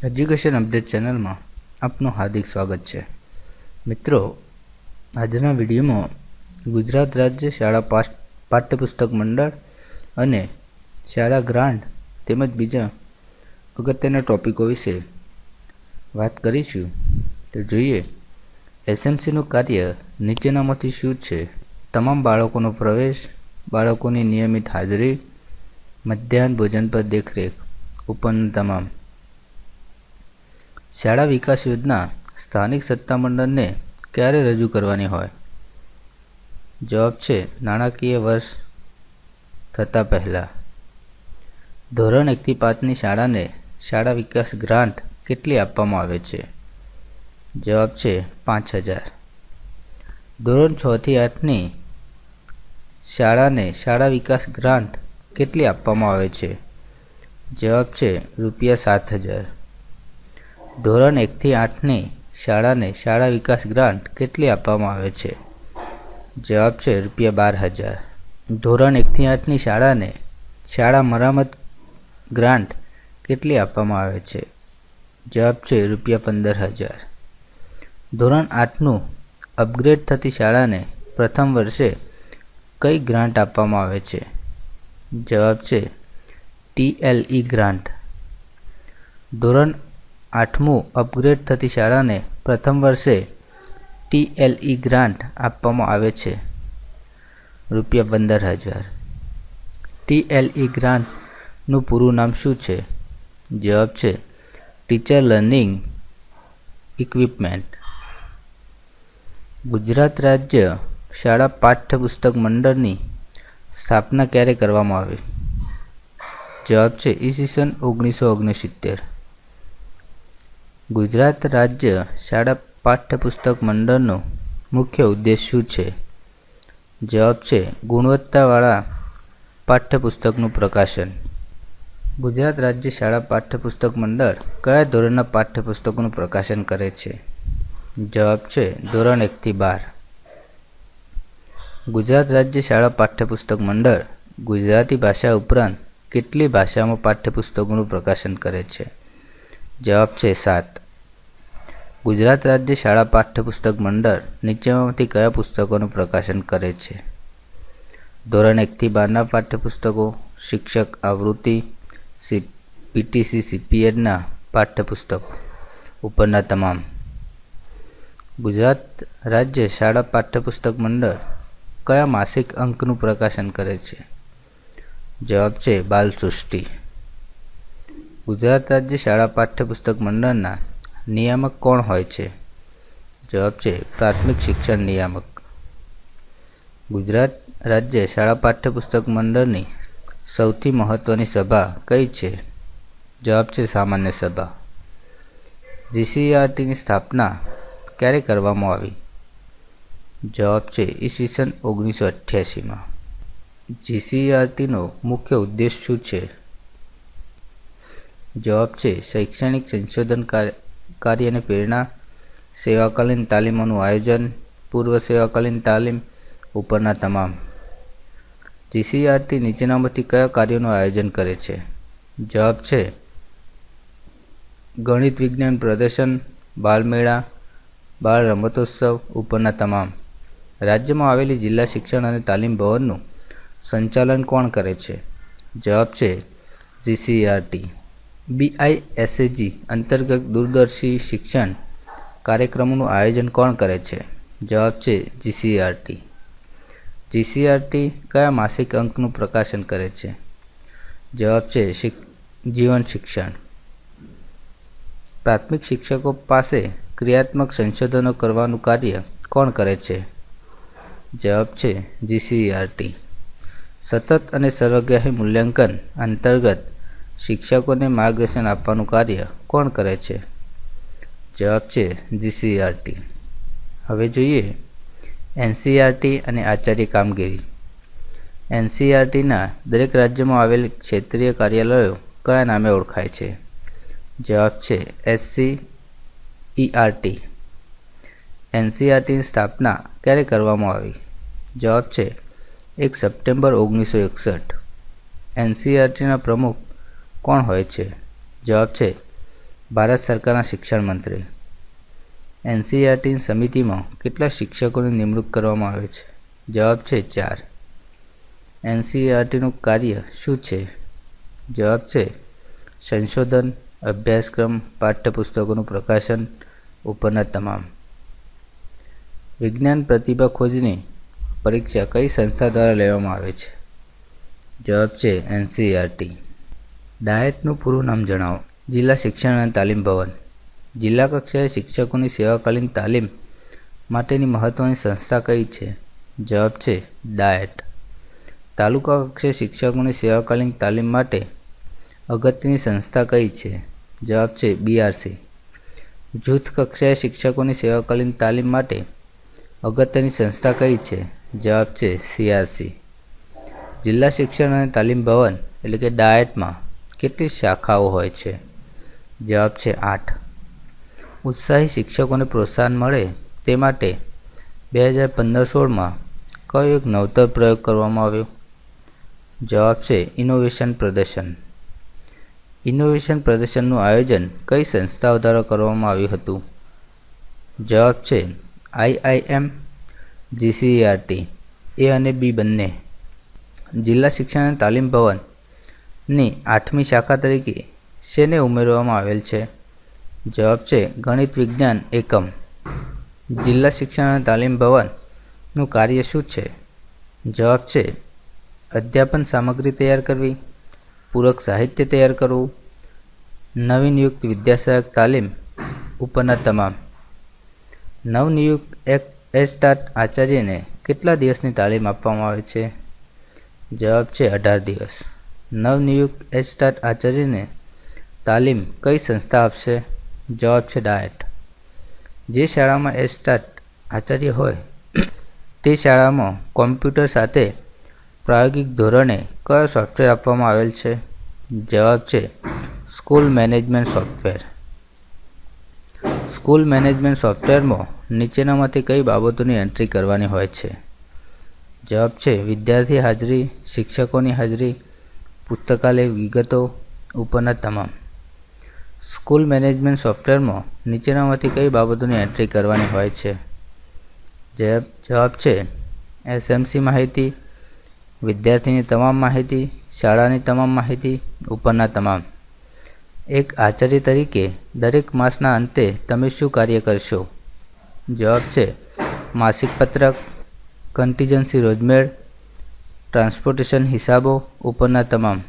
Education update ચેનલમાં આપનું હાર્દિક સ્વાગત છે. મિત્રો, આજના વિડીયોમાં ગુજરાત રાજ્ય શાળા પાઠ્યપુસ્તક મંડળ અને શાળા ગ્રાન્ટ તેમજ બીજા અગત્યના ટોપિકો વિશે વાત કરીશું. તો જોઈએ, એસએમસીનું કાર્ય નીચેનામાંથી શું છે? તમામ બાળકોનો પ્રવેશ, બાળકોની નિયમિત હાજરી, મધ્યાહન ભોજન પર દેખરેખ ઉપરના તમામ. શાળા વિકાસ યોજના સ્થાનિક સત્તામંડળને ક્યારે રજૂ કરવાની હોય? જવાબ છે નાણાકીય વર્ષ થતાં પહેલાં. ધોરણ 1 થી 5ની શાળાને શાળા વિકાસ ગ્રાન્ટ કેટલી આપવામાં આવે છે? જવાબ છે 5,000. ધોરણ 6 થી 8ની શાળાને શાળા વિકાસ ગ્રાન્ટ કેટલી આપવામાં આવે છે? જવાબ છે ₹7,000. ધોરણ 1 થી 8ની શાળાને શાળા વિકાસ ગ્રાન્ટ કેટલી આપવામાં આવે છે? જવાબ છે ₹12,000. ધોરણ 1 થી 8ની શાળાને શાળા મરામત ગ્રાન્ટ કેટલી આપવામાં આવે છે? જવાબ છે ₹15,000. ધોરણ 8નું અપગ્રેડ થતી શાળાને પ્રથમ વર્ષે કઈ ગ્રાન્ટ આપવામાં આવે છે? જવાબ છે TLE ગ્રાન્ટ. ધોરણ 8મું અપગ્રેડ થતી શાળાને પ્રથમ વર્ષે TLE ગ્રાન્ટ આપવામાં આવે છે ₹15,000. TLE ગ્રાન્ટનું પૂરું નામ શું છે? જવાબ છે ટીચર લર્નિંગ ઇક્વિપમેન્ટ. ગુજરાત રાજ્ય શાળા પાઠ્યપુસ્તક મંડળની સ્થાપના ક્યારે કરવામાં આવી? જવાબ છે ઈસવીસન 1969. ગુજરાત રાજ્ય શાળા પાઠ્યપુસ્તક મંડળનો મુખ્ય ઉદ્દેશ શું છે? જવાબ છે ગુણવત્તાવાળા પાઠ્યપુસ્તકનું પ્રકાશન. ગુજરાત રાજ્ય શાળા પાઠ્યપુસ્તક મંડળ કયા ધોરણના પાઠ્યપુસ્તકોનું પ્રકાશન કરે છે? જવાબ છે ધોરણ 1 થી 12. ગુજરાત રાજ્ય શાળા પાઠ્યપુસ્તક મંડળ ગુજરાતી ભાષા ઉપરાંત કેટલી ભાષામાં પાઠ્યપુસ્તકોનું પ્રકાશન કરે છે? જવાબ છે 7. ગુજરાત રાજ્ય શાળા પાઠ્યપુસ્તક મંડળ નીચેનામાંથી કયા પુસ્તકોનું પ્રકાશન કરે છે? ધોરણ 1 થી 12ના પાઠ્યપુસ્તકો, શિક્ષક આવૃત્તિ, PTC CPEDના પાઠ્યપુસ્તકો ઉપરના તમામ. ગુજરાત રાજ્ય શાળા પાઠ્યપુસ્તક મંડળ કયા માસિક અંકનું પ્રકાશન કરે છે? જવાબ છે બાલસૃષ્ટિ. ગુજરાત રાજ્ય શાળા પાઠ્યપુસ્તક મંડળના નિયામક કોણ હોય છે? જવાબ છે પ્રાથમિક શિક્ષણ નિયામક. ગુજરાત રાજ્ય શાળા પાઠ્યપુસ્તક મંડળની સૌથી મહત્વની સભા કઈ છે? જવાબ છે સામાન્ય સભા. GCERTની સ્થાપના ક્યારે કરવામાં આવી? જવાબ છે ઈસવીસન 1988માં. GCERTનો મુખ્ય ઉદ્દેશ શું છે? જવાબ છે શૈક્ષણિક સંશોધન કાર્ય અને પ્રેરણા, સેવાકાલીન તાલીમોનું આયોજન, પૂર્વ સેવાકાલીન તાલીમ ઉપરના તમામ. GCERT નીચેનામાંથી કયા કાર્યોનું આયોજન કરે છે? જવાબ છે ગણિત વિજ્ઞાન પ્રદર્શન, બાળમેળા, બાળ રમતોત્સવ ઉપરના તમામ. રાજ્યમાં આવેલી જિલ્લા શિક્ષણ અને તાલીમ ભવનનું સંચાલન કોણ કરે છે? જવાબ છે GCERT. BISAG અંતર્ગત દૂરદર્શી શિક્ષણ કાર્યક્રમોનું આયોજન કોણ કરે છે? જવાબ છે GCERT. GCERT કયા માસિક અંકનું પ્રકાશન કરે છે? જવાબ છે જીવન શિક્ષણ. પ્રાથમિક શિક્ષકો પાસે ક્રિયાત્મક સંશોધનો કરવાનું કાર્ય કોણ કરે છે? જવાબ છે GCERT. સતત અને સર્વગ્રાહી મૂલ્યાંકન અંતર્ગત શિક્ષકોને માર્ગદર્શન આપવાનું કાર્ય કોણ કરે છે? જવાબ છે GCERT. હવે જોઈએ NCERT અને આચાર્ય કામગીરી. NCERTના દરેક રાજ્યમાં આવેલ ક્ષેત્રીય કાર્યાલયો કયા નામે ઓળખાય છે? જવાબ છે SCERT. NCERTની સ્થાપના ક્યારે કરવામાં આવી? જવાબ છે 1 સપ્ટેમ્બર 1961. NCERTના પ્રમુખ કોણ હોય છે? જવાબ છે ભારત સરકારના શિક્ષણ મંત્રી. એનસીઈઆરટી સમિતિમાં કેટલા શિક્ષકોની નિમણૂક કરવામાં આવે છે? જવાબ છે 4. એનસીઈઆરટીનું કાર્ય શું છે? જવાબ છે સંશોધન, અભ્યાસક્રમ, પાઠ્યપુસ્તકોનું પ્રકાશન ઉપરના તમામ. વિજ્ઞાન પ્રતિભા ખોજની પરીક્ષા કઈ સંસ્થા દ્વારા લેવામાં આવે છે? જવાબ છે એનસીઈઆરટી. ડાયેટનું પૂરું નામ જણાવો. જિલ્લા શિક્ષણ અને તાલીમ ભવન. જિલ્લા કક્ષાએ શિક્ષકોની સેવાકાલીન તાલીમ માટેની મહત્વની સંસ્થા કઈ છે? જવાબ છે ડાયેટ. તાલુકા કક્ષાએ શિક્ષકોની સેવાકાલીન તાલીમ માટે અગત્યની સંસ્થા કઈ છે? જવાબ છે બીઆરસી. જૂથ કક્ષાએ શિક્ષકોની સેવાકાલીન તાલીમ માટે અગત્યની સંસ્થા કઈ છે? જવાબ છે સીઆરસી. જિલ્લા શિક્ષણ અને તાલીમ ભવન એટલે કે ડાયેટમાં કેટલી શાખાઓ હોય છે? જવાબ છે 8. ઉત્સાહી શિક્ષકોને પ્રોત્સાહન મળે તે માટે 2015-16માં કયો એક નવતર પ્રયોગ કરવામાં આવ્યો? જવાબ છે ઇનોવેશન પ્રદર્શન. ઇનોવેશન પ્રદર્શનનું આયોજન કઈ સંસ્થાઓ દ્વારા કરવામાં આવ્યું હતું? જવાબ છે આઈઆઈએમ, જીસીઈઆરટી, એ અને બી બંને. જિલ્લા શિક્ષણ અને તાલીમ ભવનની 8મી શાખા તરીકે શેને ઉમેરવામાં આવેલ છે? જવાબ છે ગણિત વિજ્ઞાન એકમ. જિલ્લા શિક્ષણ અને તાલીમ ભવનનું કાર્ય શું છે? જવાબ છે અધ્યાપન સામગ્રી તૈયાર કરવી, પૂરક સાહિત્ય તૈયાર કરવું, નવનિયુક્ત વિદ્યાસહાયક તાલીમ ઉપરના તમામ. નવનિયુક્ત એચટાટ આચાર્યને કેટલા દિવસની તાલીમ આપવામાં આવે છે? જવાબ છે 18 દિવસ. નવનિયુક્ત એચટાટ આચાર્યને તાલીમ કઈ સંસ્થા આપશે? જવાબ છે ડાયેટ. જે શાળામાં એચટાટ આચાર્ય હોય તે શાળામાં કોમ્પ્યુટર સાથે પ્રાયોગિક ધોરણે કયો સોફ્ટવેર આપવામાં આવેલ છે? જવાબ છે school management software. School management સોફ્ટવેરમાં નીચેનામાંથી કઈ બાબતોની એન્ટ્રી કરવાની હોય છે? જવાબ છે વિદ્યાર્થી હાજરી, શિક્ષકોની હાજરી, પુસ્તકાલય વિગતો ઉપરના તમામ. સ્કૂલ મેનેજમેન્ટ સોફ્ટવેરમાં નીચેનામાંથી કઈ બાબતોની એન્ટ્રી કરવાની હોય છે? જવાબ છે એસએમસી માહિતી, વિદ્યાર્થીની તમામ માહિતી, શાળાની તમામ માહિતી ઉપરના તમામ. એક આચાર્ય તરીકે દરેક માસના અંતે તમે શું કાર્ય કરશો? જવાબ છે માસિક પત્રક, કન્ટીજન્સી રોજમેળ, ટ્રાન્સપોર્ટેશન હિસાબો ઉપરના તમામ.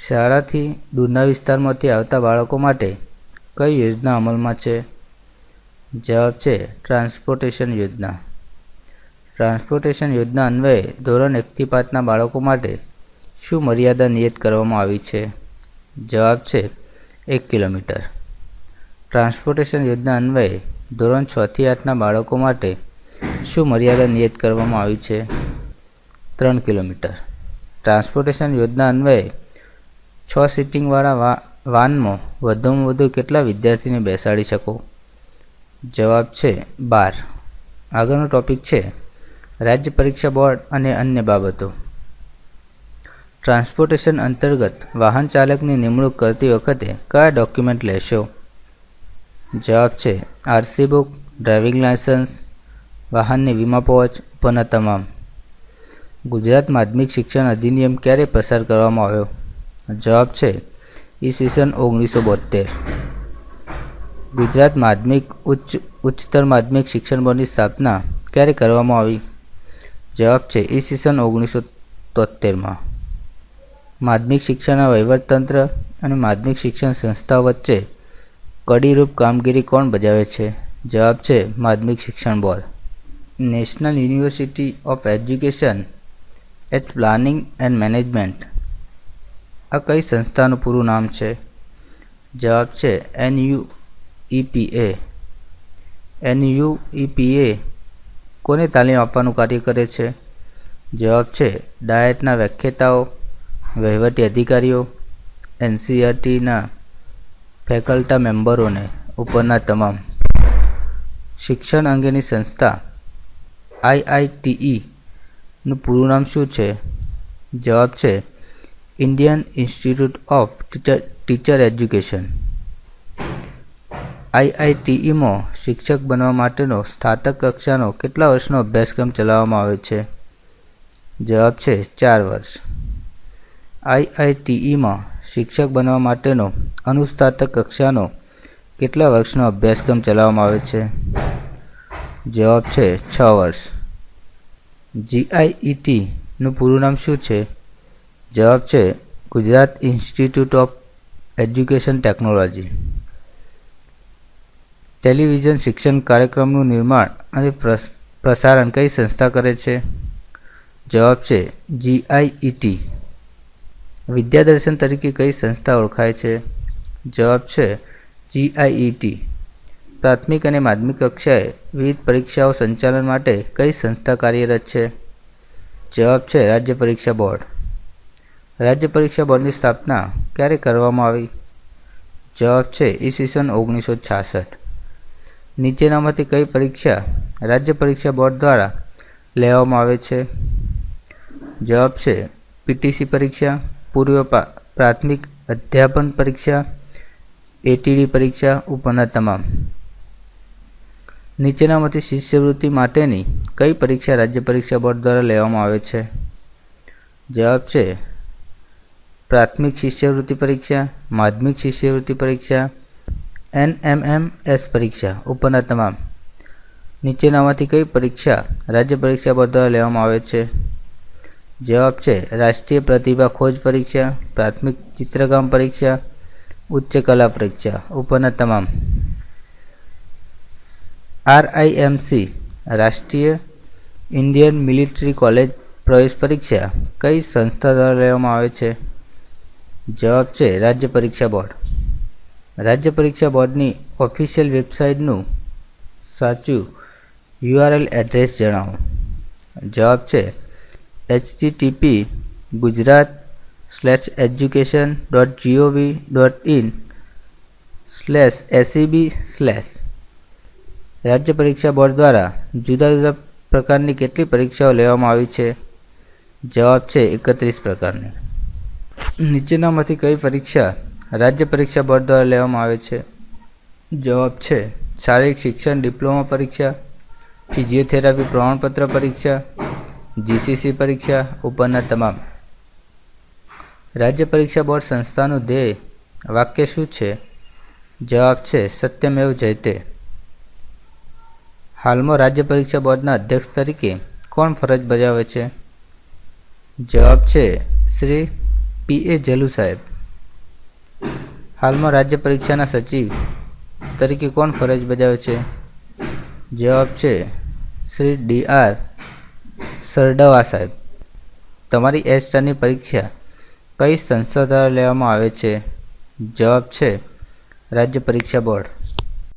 શાળાથી દૂરના વિસ્તારમાંથી આવતા બાળકો માટે કઈ યોજના અમલમાં છે? જવાબ છે ટ્રાન્સપોર્ટેશન યોજના. ટ્રાન્સપોર્ટેશન યોજના અન્વયે ધોરણ 1 થી 5ના બાળકો માટે શું મર્યાદા નિયત કરવામાં આવી છે? જવાબ છે 1 કિલોમીટર. ટ્રાન્સપોર્ટેશન યોજના અન્વયે ધોરણ 6 થી 8ના બાળકો માટે શું મર્યાદા નિયત કરવામાં આવી છે? 3 કિલોમીટર. ટ્રાન્સપોર્ટેશન યોજના અન્વયે 6 સીટિંગવાળા વાનમાં વધુમાં વધુ કેટલા વિદ્યાર્થીને બેસાડી શકો? જવાબ છે 12. આગળનો ટોપિક છે રાજ્ય પરીક્ષા બોર્ડ અને અન્ય બાબતો. ટ્રાન્સપોર્ટેશન અંતર્ગત વાહન ચાલકની નિમણૂક કરતી વખતે કયા ડોક્યુમેન્ટ લેશો? જવાબ છે આરસી બુક, ડ્રાઇવિંગ લાયસન્સ, વાહનની વીમા પહોંચ ઉપરના તમામ. ગુજરાત માધ્યમિક શિક્ષણ અધિનિયમ ક્યારે પસાર કરવામાં આવ્યો? જવાબ છે ઈસવીસન 1972. ગુજરાત માધ્યમિક ઉચ્ચતર માધ્યમિક શિક્ષણ બોર્ડની સ્થાપના ક્યારે કરવામાં આવી? જવાબ છે ઈસવીસન 1973માં. માધ્યમિક શિક્ષણના વહીવટતંત્ર અને માધ્યમિક શિક્ષણ સંસ્થાઓ વચ્ચે કડીરૂપ કામગીરી કોણ બજાવે છે? જવાબ છે માધ્યમિક શિક્ષણ board. National university of education at planning and management આ કઈ સંસ્થાનું પૂરું નામ છે? જવાબ છે NUEPA. NUEPA કોને તાલીમ આપવાનું કાર્ય કરે છે? જવાબ છે ડાયેટના વ્યાખ્યાતાઓ, વહીવટી અધિકારીઓ, એનસીઈઆરટીના ફેકલ્ટા મેમ્બરોને ઉપરના તમામ. શિક્ષણ અંગેની સંસ્થા IITEનું પૂરું નામ શું છે? જવાબ છે Indian institute of teacher education. IITમાં શિક્ષક બનવા માટેનો સ્નાતક કક્ષાનો કેટલા વર્ષનો અભ્યાસક્રમ ચલાવવામાં આવે છે? જવાબ છે 4 વર્ષ. IITમાં શિક્ષક બનવા માટેનો અનુસ્નાતક કક્ષાનો કેટલા વર્ષનો અભ્યાસક્રમ ચલાવવામાં આવે છે? જવાબ છે 6 વર્ષ. GIETનું પૂરું નામ શું છે? જવાબ છે Gujarat institute of education technology. Television શિક્ષણ કાર્યક્રમનું નિર્માણ અને પ્રસારણ કઈ સંસ્થા કરે છે? જવાબ છે GIET. વિદ્યાદર્શન તરીકે કઈ સંસ્થા ઓળખાય છે? જવાબ છે GIET. પ્રાથમિક અને માધ્યમિક કક્ષાએ વિવિધ પરીક્ષાઓ સંચાલન માટે કઈ સંસ્થા કાર્યરત છે? જવાબ છે રાજ્ય પરીક્ષા બોર્ડ. રાજ્ય પરીક્ષા બોર્ડની સ્થાપના ક્યારે કરવામાં આવી? જવાબ છે ઈસવીસન 1966. નીચેનામાંથી કઈ પરીક્ષા રાજ્ય પરીક્ષા બોર્ડ દ્વારા લેવામાં આવે છે? જવાબ છે PTC પરીક્ષા, પૂર્વ પ્રાથમિક અધ્યાપન પરીક્ષા, ATD પરીક્ષા ઉપરના તમામ. નીચેનામાંથી શિષ્યવૃત્તિ માટેની કઈ પરીક્ષા રાજ્ય પરીક્ષા બોર્ડ દ્વારા લેવામાં આવે છે? જવાબ છે પ્રાથમિક શિષ્યવૃત્તિ પરીક્ષા, માધ્યમિક શિષ્યવૃત્તિ પરીક્ષા, NMMS પરીક્ષા ઉપરના તમામ. નીચેનામાંથી કઈ પરીક્ષા રાજ્ય પરીક્ષા બોર્ડ દ્વારા લેવામાં આવે છે? જવાબ છે રાષ્ટ્રીય પ્રતિભા ખોજ પરીક્ષા, પ્રાથમિક ચિત્રકામ પરીક્ષા, ઉચ્ચ કલા પરીક્ષા ઉપરના તમામ. RIMC રાષ્ટ્રીય ઇન્ડિયન મિલિટરી કોલેજ પ્રવેશ પરીક્ષા કઈ સંસ્થા દ્વારા લેવામાં આવે છે? જવાબ છે રાજ્ય પરીક્ષા બોર્ડ. રાજ્ય પરીક્ષા બોર્ડની ઓફિશિયલ વેબસાઇટનું સાચું URL એડ્રેસ જણાવો. જવાબ છે http://gujarat.gov.in/seb/ રાજ્ય પરીક્ષા બોર્ડ દ્વારા જુદા જુદા પ્રકારની કેટલી પરીક્ષાઓ લેવામાં આવી છે? જવાબ છે 31 પ્રકારની. નીચેનામાંથી કઈ પરીક્ષા રાજ્ય પરીક્ષા બોર્ડ દ્વારા લેવામાં આવે છે? જવાબ છે શારીરિક શિક્ષણ ડિપ્લોમા પરીક્ષા, ફિઝિયોથેરાપી પ્રમાણપત્ર પરીક્ષા, GCC પરીક્ષા ઉપરના તમામ. રાજ્ય પરીક્ષા બોર્ડ સંસ્થાનું ધ્યેય વાક્ય શું છે? જવાબ છે સત્યમેવ જયતે. હાલમાં રાજ્ય પરીક્ષા બોર્ડના અધ્યક્ષ તરીકે કોણ ફરજ બજાવે છે? જવાબ છે શ્રી PA જલુ સાહેબ. હાલમાં રાજ્ય પરીક્ષાના સચિવ તરીકે કોણ ફરજ બજાવે છે? જવાબ છે શ્રી DR સરડવા સાહેબ. તમારી S4ની પરીક્ષા કઈ સંસ્થા દ્વારા લેવામાં આવે છે? જવાબ છે રાજ્ય પરીક્ષા બોર્ડ.